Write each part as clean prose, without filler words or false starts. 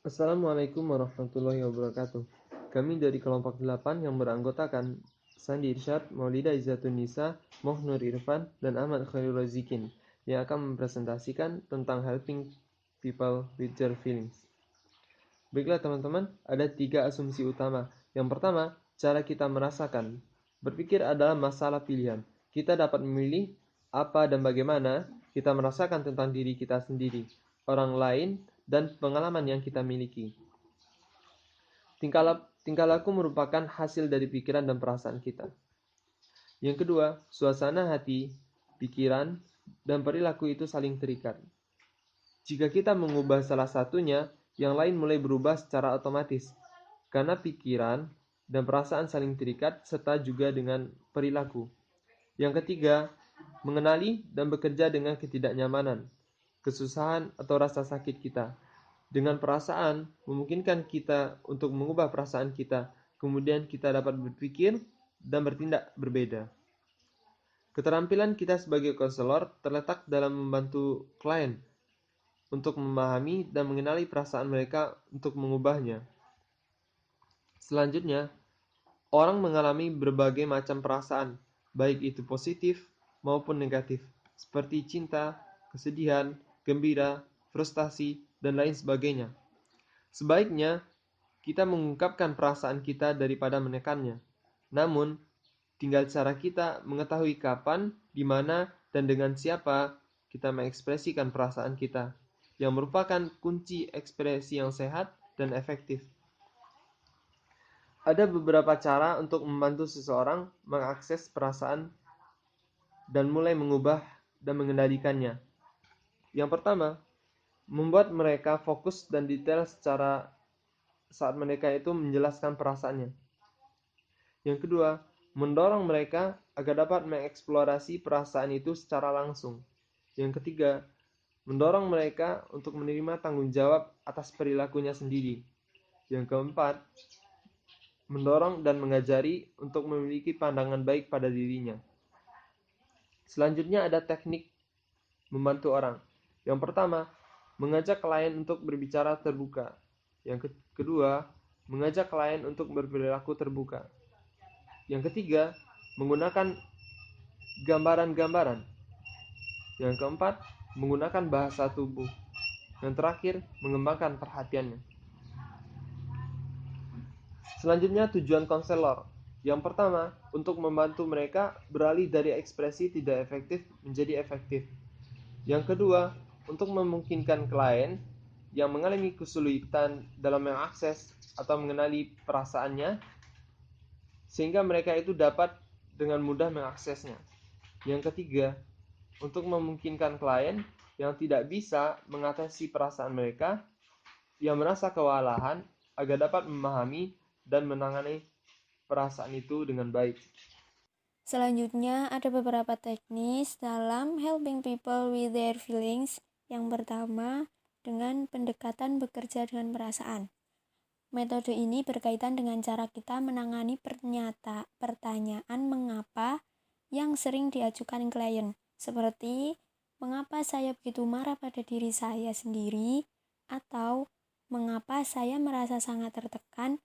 Assalamualaikum warahmatullahi wabarakatuh. Kami dari kelompok 8 yang beranggotakan Sandi Irsyad, Maulida Izzatun Nisa, Mohnur Irfan, dan Ahmad Khairul Razikin yang akan mempresentasikan tentang helping people with their feelings. Baiklah teman-teman, ada 3 asumsi utama. Yang pertama, cara kita merasakan. Berpikir adalah masalah pilihan. Kita dapat memilih apa dan bagaimana kita merasakan tentang diri kita sendiri, orang lain, dan pengalaman yang kita miliki. Tingkah laku merupakan hasil dari pikiran dan perasaan kita. Yang kedua, suasana hati, pikiran, dan perilaku itu saling terikat. Jika kita mengubah salah satunya, yang lain mulai berubah secara otomatis, karena pikiran dan perasaan saling terikat serta juga dengan perilaku. Yang ketiga, mengenali dan bekerja dengan ketidaknyamanan, kesusahan atau rasa sakit kita. Dengan perasaan, memungkinkan kita untuk mengubah perasaan kita, kemudian kita dapat berpikir dan bertindak berbeda. Keterampilan kita sebagai konselor terletak dalam membantu klien untuk memahami dan mengenali perasaan mereka untuk mengubahnya. Selanjutnya, orang mengalami berbagai macam perasaan, baik itu positif maupun negatif, seperti cinta, kesedihan, gembira, frustasi, dan lain sebagainya. Sebaiknya, kita mengungkapkan perasaan kita daripada menekannya. Namun, tinggal cara kita mengetahui kapan, di mana, dan dengan siapa kita mengekspresikan perasaan kita, yang merupakan kunci ekspresi yang sehat dan efektif. Ada beberapa cara untuk membantu seseorang mengakses perasaan dan mulai mengubah dan mengendalikannya. Yang pertama, membuat mereka fokus dan detail secara saat mereka itu menjelaskan perasaannya. Yang kedua, mendorong mereka agar dapat mengeksplorasi perasaan itu secara langsung. Yang ketiga, mendorong mereka untuk menerima tanggung jawab atas perilakunya sendiri. Yang keempat, mendorong dan mengajari untuk memiliki pandangan baik pada dirinya. Selanjutnya ada teknik membantu orang. Yang pertama, mengajak klien untuk berbicara terbuka. Yang kedua, mengajak klien untuk berperilaku terbuka. Yang ketiga, menggunakan gambaran-gambaran. Yang keempat, menggunakan bahasa tubuh. Yang terakhir, mengembangkan perhatiannya. Selanjutnya, tujuan konselor. Yang pertama, untuk membantu mereka beralih dari ekspresi tidak efektif menjadi efektif. Yang kedua, untuk memungkinkan klien yang mengalami kesulitan dalam mengakses atau mengenali perasaannya, sehingga mereka itu dapat dengan mudah mengaksesnya. Yang ketiga, untuk memungkinkan klien yang tidak bisa mengatasi perasaan mereka, yang merasa kewalahan, agar dapat memahami dan menangani perasaan itu dengan baik. Selanjutnya, ada beberapa teknis dalam helping people with their feelings. Yang pertama, dengan pendekatan bekerja dengan perasaan. Metode ini berkaitan dengan cara kita menangani pertanyaan mengapa yang sering diajukan klien, seperti mengapa saya begitu marah pada diri saya sendiri, atau mengapa saya merasa sangat tertekan.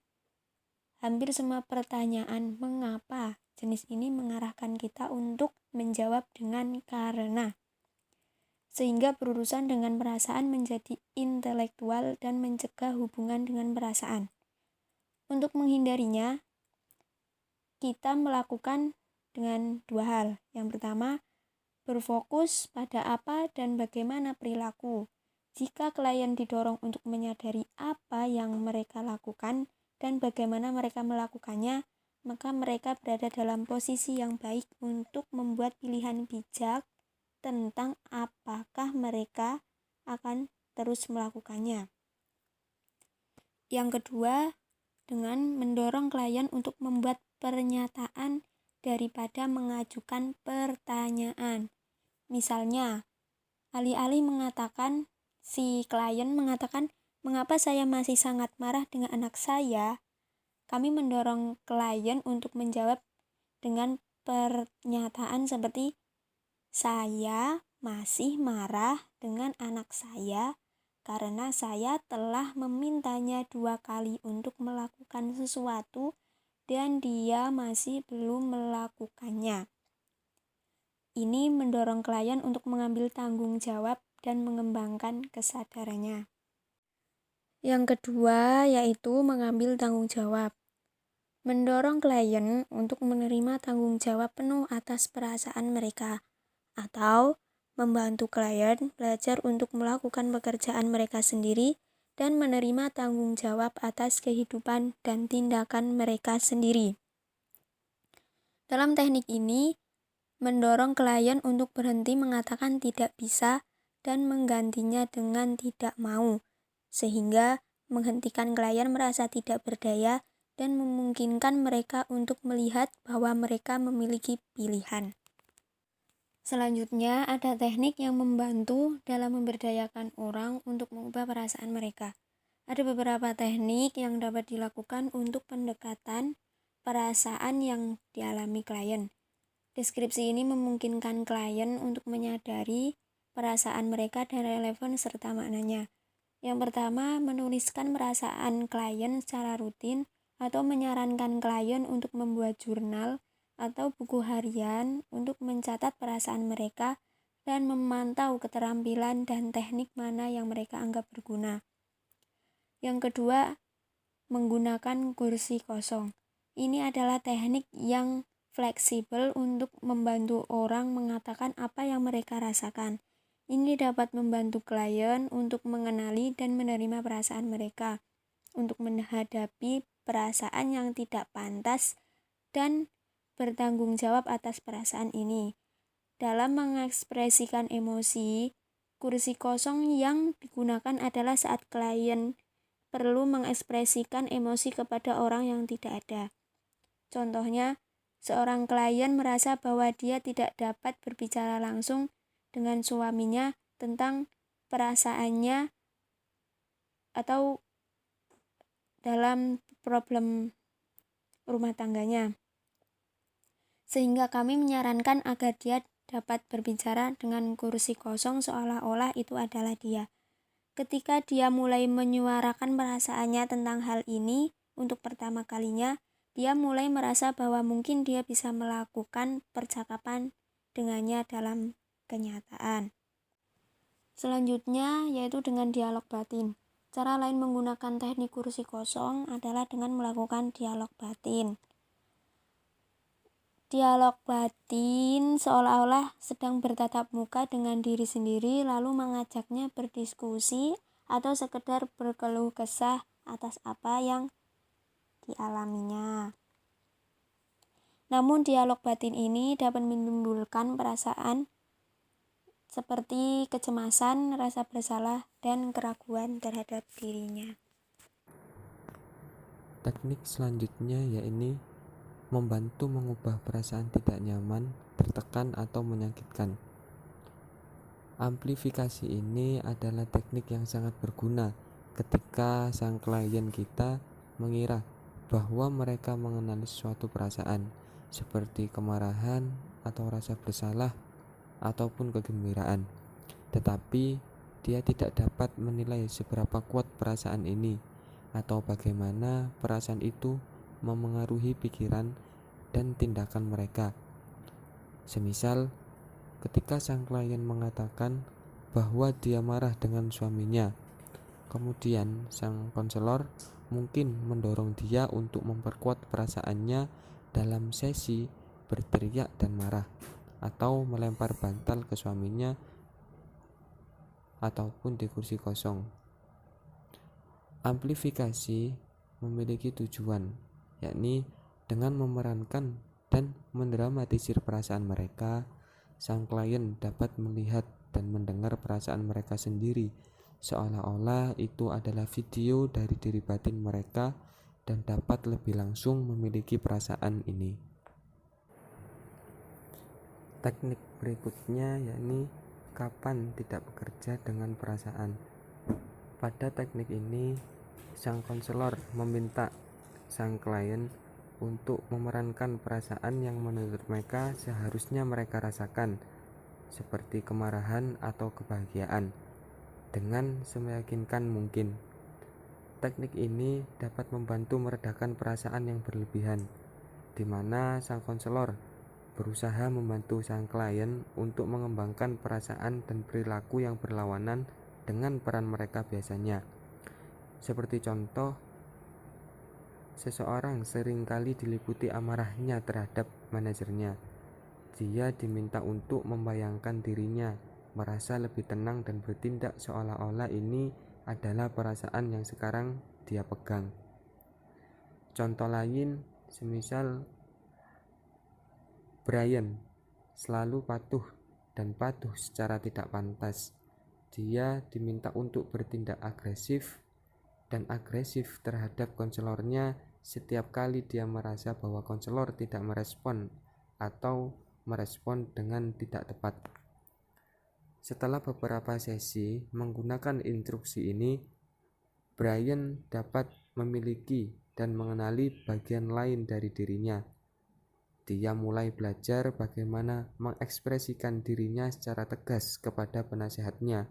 Hampir semua pertanyaan mengapa jenis ini mengarahkan kita untuk menjawab dengan karena, sehingga berurusan dengan perasaan menjadi intelektual dan mencegah hubungan dengan perasaan. Untuk menghindarinya, kita melakukan dengan dua hal. Yang pertama, berfokus pada apa dan bagaimana perilaku. Jika klien didorong untuk menyadari apa yang mereka lakukan dan bagaimana mereka melakukannya, maka mereka berada dalam posisi yang baik untuk membuat pilihan bijak tentang apakah mereka akan terus melakukannya. Yang kedua, dengan mendorong klien untuk membuat pernyataan daripada mengajukan pertanyaan. Misalnya, alih-alih mengatakan, si klien mengatakan, mengapa saya masih sangat marah dengan anak saya? Kami mendorong klien untuk menjawab dengan pernyataan seperti, saya masih marah dengan anak saya karena saya telah memintanya 2 kali untuk melakukan sesuatu dan dia masih belum melakukannya. Ini mendorong klien untuk mengambil tanggung jawab dan mengembangkan kesadarannya. Yang kedua yaitu mengambil tanggung jawab. Mendorong klien untuk menerima tanggung jawab penuh atas perasaan mereka, atau membantu klien belajar untuk melakukan pekerjaan mereka sendiri dan menerima tanggung jawab atas kehidupan dan tindakan mereka sendiri. Dalam teknik ini, mendorong klien untuk berhenti mengatakan tidak bisa dan menggantinya dengan tidak mau, sehingga menghentikan klien merasa tidak berdaya dan memungkinkan mereka untuk melihat bahwa mereka memiliki pilihan. Selanjutnya, ada teknik yang membantu dalam memberdayakan orang untuk mengubah perasaan mereka. Ada beberapa teknik yang dapat dilakukan untuk pendekatan perasaan yang dialami klien. Deskripsi ini memungkinkan klien untuk menyadari perasaan mereka dan relevan serta maknanya. Yang pertama, menuliskan perasaan klien secara rutin atau menyarankan klien untuk membuat jurnal atau buku harian untuk mencatat perasaan mereka dan memantau keterampilan dan teknik mana yang mereka anggap berguna. Yang kedua, menggunakan kursi kosong. Ini adalah teknik yang fleksibel untuk membantu orang mengatakan apa yang mereka rasakan. Ini dapat membantu klien untuk mengenali dan menerima perasaan mereka, untuk menghadapi perasaan yang tidak pantas dan bertanggung jawab atas perasaan ini. Dalam mengekspresikan emosi, kursi kosong yang digunakan adalah saat klien perlu mengekspresikan emosi kepada orang yang tidak ada. Contohnya, seorang klien merasa bahwa dia tidak dapat berbicara langsung dengan suaminya tentang perasaannya atau dalam problem rumah tangganya. Sehingga kami menyarankan agar dia dapat berbicara dengan kursi kosong seolah-olah itu adalah dia. Ketika dia mulai menyuarakan perasaannya tentang hal ini untuk pertama kalinya, dia mulai merasa bahwa mungkin dia bisa melakukan percakapan dengannya dalam kenyataan. Selanjutnya yaitu dengan dialog batin. Cara lain menggunakan teknik kursi kosong adalah dengan melakukan dialog batin. Dialog batin seolah-olah sedang bertatap muka dengan diri sendiri lalu mengajaknya berdiskusi atau sekedar berkeluh kesah atas apa yang dialaminya. Namun dialog batin ini dapat menimbulkan perasaan seperti kecemasan, rasa bersalah, dan keraguan terhadap dirinya. Teknik selanjutnya yaitu membantu mengubah perasaan tidak nyaman, tertekan, atau menyakitkan. Amplifikasi ini adalah teknik yang sangat berguna ketika sang klien kita mengira bahwa mereka mengenali suatu perasaan seperti kemarahan atau rasa bersalah ataupun kegembiraan. Tetapi dia tidak dapat menilai seberapa kuat perasaan ini atau bagaimana perasaan itu memengaruhi pikiran dan tindakan mereka. Semisal, ketika sang klien mengatakan bahwa dia marah dengan suaminya, kemudian sang konselor mungkin mendorong dia untuk memperkuat perasaannya dalam sesi berteriak dan marah, atau melempar bantal ke suaminya ataupun di kursi kosong. Amplifikasi memiliki tujuan, yakni dengan memerankan dan mendramatisir perasaan mereka, sang klien dapat melihat dan mendengar perasaan mereka sendiri, seolah-olah itu adalah video dari diri batin mereka dan dapat lebih langsung memiliki perasaan ini. Teknik berikutnya yakni kapan tidak bekerja dengan perasaan. Pada teknik ini, sang konselor meminta sang klien untuk memerankan perasaan yang menurut mereka seharusnya mereka rasakan, seperti kemarahan atau kebahagiaan. dengan semeyakinkan mungkin. Teknik ini dapat membantu meredakan perasaan yang berlebihan, di mana sang konselor berusaha membantu sang klien untuk mengembangkan perasaan dan perilaku yang berlawanan dengan peran mereka biasanya. Seperti contoh, seseorang seringkali diliputi amarahnya terhadap manajernya. Dia diminta untuk membayangkan dirinya merasa lebih tenang dan bertindak seolah-olah ini adalah perasaan yang sekarang dia pegang. Contoh lain, semisal Brian selalu patuh dan patuh secara tidak pantas. Dia diminta untuk bertindak agresif dan agresif terhadap konselornya setiap kali dia merasa bahwa konselor tidak merespon atau merespon dengan tidak tepat. Setelah beberapa sesi menggunakan instruksi ini, Brian dapat memiliki dan mengenali bagian lain dari dirinya. Dia mulai belajar bagaimana mengekspresikan dirinya secara tegas kepada penasehatnya,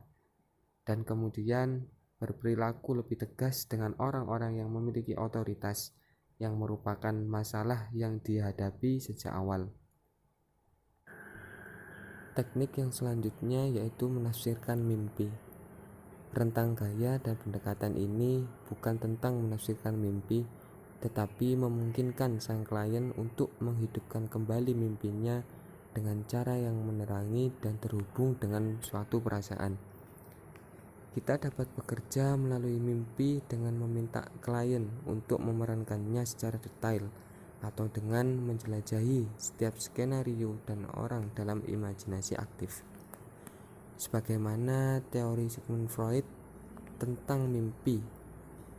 dan kemudian berperilaku lebih tegas dengan orang-orang yang memiliki otoritas, yang merupakan masalah yang dihadapi sejak awal. Teknik yang selanjutnya yaitu menafsirkan mimpi. Rentang gaya dan pendekatan ini bukan tentang menafsirkan mimpi, tetapi memungkinkan sang klien untuk menghidupkan kembali mimpinya dengan cara yang menerangi dan terhubung dengan suatu perasaan. Kita dapat bekerja melalui mimpi dengan meminta klien untuk memerankannya secara detail, atau dengan menjelajahi setiap skenario dan orang dalam imajinasi aktif. Sebagaimana teori Sigmund Freud tentang mimpi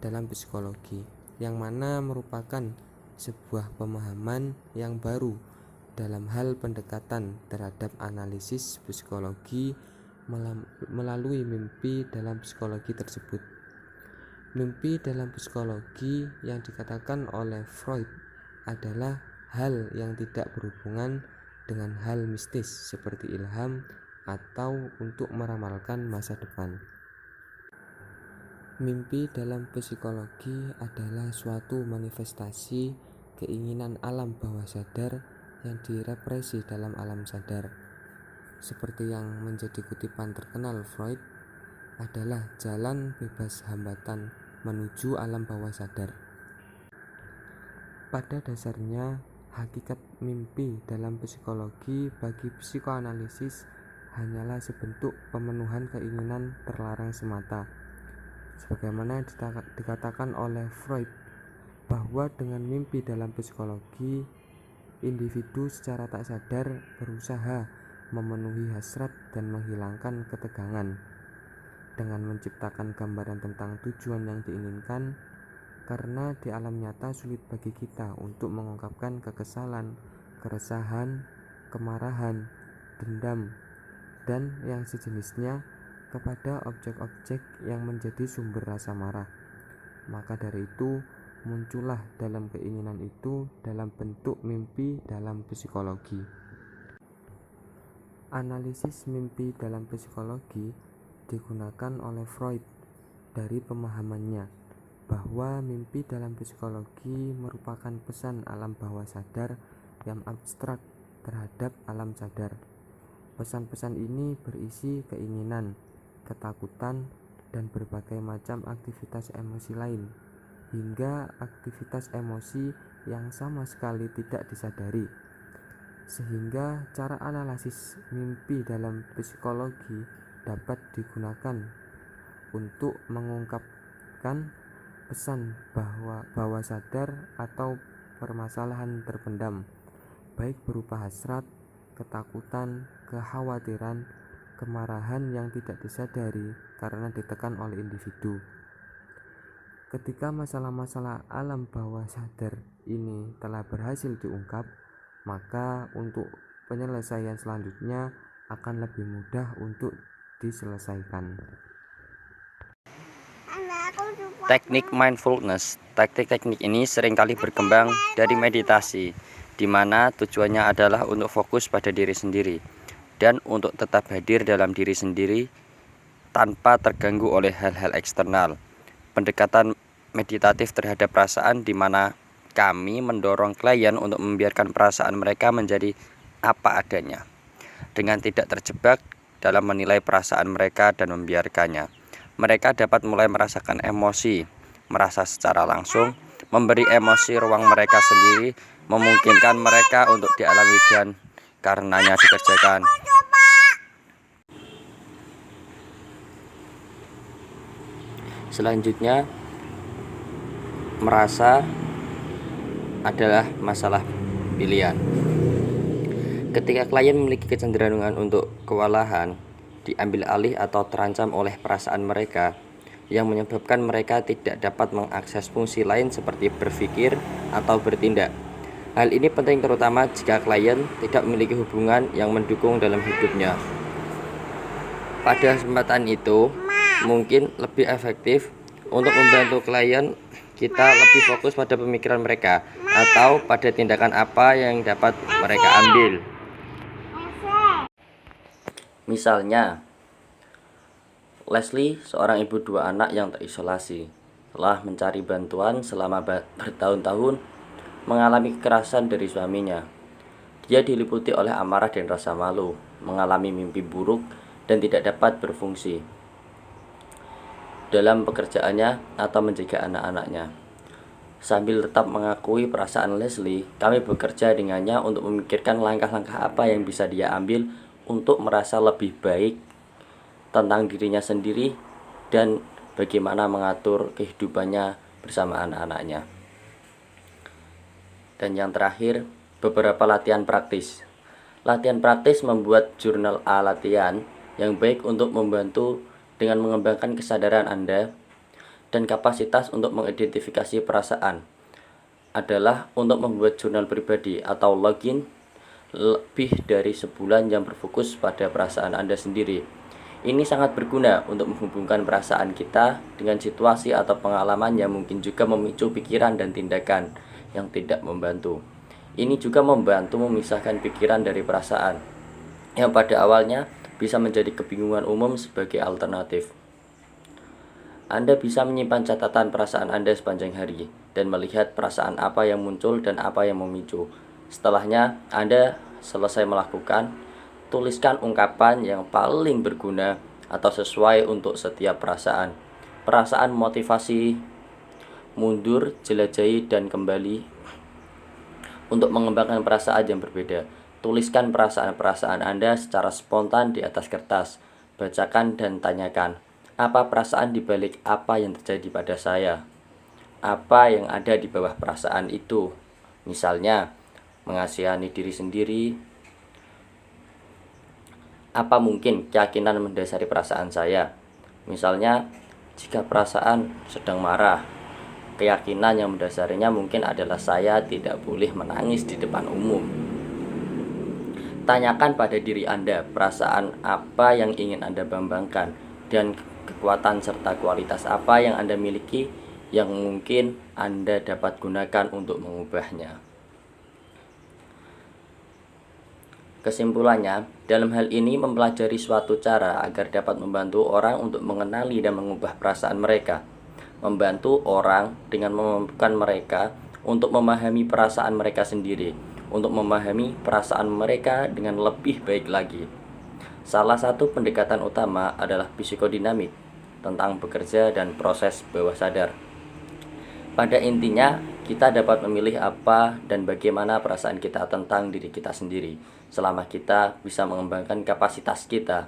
dalam psikologi, yang mana merupakan sebuah pemahaman yang baru dalam hal pendekatan terhadap analisis psikologi melalui mimpi dalam psikologi tersebut. Mimpi dalam psikologi yang dikatakan oleh Freud adalah hal yang tidak berhubungan dengan hal mistis seperti ilham atau untuk meramalkan masa depan. Mimpi dalam psikologi adalah suatu manifestasi keinginan alam bawah sadar yang direpresi dalam alam sadar. Seperti yang menjadi kutipan terkenal Freud adalah jalan bebas hambatan menuju alam bawah sadar. Pada dasarnya, hakikat mimpi dalam psikologi bagi psikoanalisis hanyalah sebentuk pemenuhan keinginan terlarang semata. Sebagaimana dikatakan oleh Freud bahwa dengan mimpi dalam psikologi, individu secara tak sadar berusaha memenuhi hasrat dan menghilangkan ketegangan dengan menciptakan gambaran tentang tujuan yang diinginkan, karena di alam nyata sulit bagi kita untuk mengungkapkan kekesalan, keresahan, kemarahan, dendam, dan yang sejenisnya kepada objek-objek yang menjadi sumber rasa marah. Maka dari itu, muncullah dalam keinginan itu dalam bentuk mimpi dalam psikologi. Analisis mimpi dalam psikologi digunakan oleh Freud dari pemahamannya bahwa mimpi dalam psikologi merupakan pesan alam bawah sadar yang abstrak terhadap alam sadar. Pesan-pesan ini berisi keinginan, ketakutan, dan berbagai macam aktivitas emosi lain, hingga aktivitas emosi yang sama sekali tidak disadari. Sehingga cara analisis mimpi dalam psikologi dapat digunakan untuk mengungkapkan pesan bawah sadar atau permasalahan terpendam, baik berupa hasrat, ketakutan, kekhawatiran, kemarahan yang tidak disadari karena ditekan oleh individu. Ketika masalah-masalah alam bawah sadar ini telah berhasil diungkap, maka untuk penyelesaian selanjutnya akan lebih mudah untuk diselesaikan. Teknik mindfulness. Teknik-teknik ini seringkali berkembang dari meditasi, di mana tujuannya adalah untuk fokus pada diri sendiri dan untuk tetap hadir dalam diri sendiri tanpa terganggu oleh hal-hal eksternal. Pendekatan meditatif terhadap perasaan di mana kami mendorong klien untuk membiarkan perasaan mereka menjadi apa adanya, dengan tidak terjebak dalam menilai perasaan mereka dan membiarkannya. Mereka dapat mulai merasakan emosi, merasa secara langsung, memberi emosi ruang mereka sendiri, memungkinkan mereka untuk dialami dan karenanya dikerjakan. Selanjutnya, merasa adalah masalah pilihan. Ketika klien memiliki kecenderungan untuk kewalahan, diambil alih atau terancam oleh perasaan mereka, yang menyebabkan mereka tidak dapat mengakses fungsi lain seperti berpikir atau bertindak. Hal ini penting terutama jika klien tidak memiliki hubungan yang mendukung dalam hidupnya. Pada kesempatan itu, mungkin lebih efektif untuk membantu klien kita lebih fokus pada pemikiran mereka atau pada tindakan apa yang dapat mereka ambil. Misalnya, Leslie, seorang ibu 2 anak yang terisolasi, telah mencari bantuan selama bertahun-tahun, mengalami kekerasan dari suaminya. Dia diliputi oleh amarah dan rasa malu, mengalami mimpi buruk, dan tidak dapat berfungsi dalam pekerjaannya atau menjaga anak-anaknya. Sambil tetap mengakui perasaan Leslie, kami bekerja dengannya untuk memikirkan langkah-langkah apa yang bisa dia ambil untuk merasa lebih baik tentang dirinya sendiri dan bagaimana mengatur kehidupannya bersama anak-anaknya. Dan yang terakhir, beberapa latihan praktis. Latihan praktis membuat jurnal latihan yang baik untuk membantu dengan mengembangkan kesadaran Anda dan kapasitas untuk mengidentifikasi perasaan adalah untuk membuat jurnal pribadi atau login lebih dari sebulan yang berfokus pada perasaan Anda sendiri. Ini sangat berguna untuk menghubungkan perasaan kita dengan situasi atau pengalaman yang mungkin juga memicu pikiran dan tindakan yang tidak membantu. Ini juga membantu memisahkan pikiran dari perasaan yang pada awalnya bisa menjadi kebingungan umum sebagai alternatif. Anda bisa menyimpan catatan perasaan Anda sepanjang hari dan melihat perasaan apa yang muncul dan apa yang memicu. Setelahnya, Anda selesai melakukan, tuliskan ungkapan yang paling berguna atau sesuai untuk setiap perasaan. Perasaan motivasi, mundur, jelajahi, dan kembali untuk mengembangkan perasaan yang berbeda. Tuliskan perasaan-perasaan Anda secara spontan di atas kertas. Bacakan dan tanyakan, apa perasaan di balik apa yang terjadi pada saya? Apa yang ada di bawah perasaan itu? Misalnya, mengasihani diri sendiri. Apa mungkin keyakinan mendasari perasaan saya? Misalnya, jika perasaan sedang marah, keyakinan yang mendasarinya mungkin adalah saya tidak boleh menangis di depan umum. Tanyakan pada diri Anda perasaan apa yang ingin Anda bambangkan dan kekuatan serta kualitas apa yang Anda miliki yang mungkin Anda dapat gunakan untuk mengubahnya. Kesimpulannya, dalam hal ini mempelajari suatu cara agar dapat membantu orang untuk mengenali dan mengubah perasaan mereka. Membantu orang dengan memampukan mereka untuk memahami perasaan mereka sendiri, untuk memahami perasaan mereka dengan lebih baik lagi. Salah satu pendekatan utama adalah psikodinamik tentang bekerja dan proses bawah sadar. Pada intinya, kita dapat memilih apa dan bagaimana perasaan kita tentang diri kita sendiri, selama kita bisa mengembangkan kapasitas kita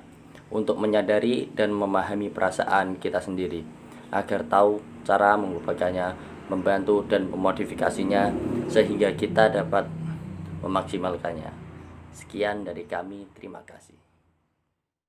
untuk menyadari dan memahami perasaan kita sendiri, agar tahu cara mengubahnya, membantu dan memodifikasinya, sehingga kita dapat memaksimalkannya. Sekian dari kami, terima kasih.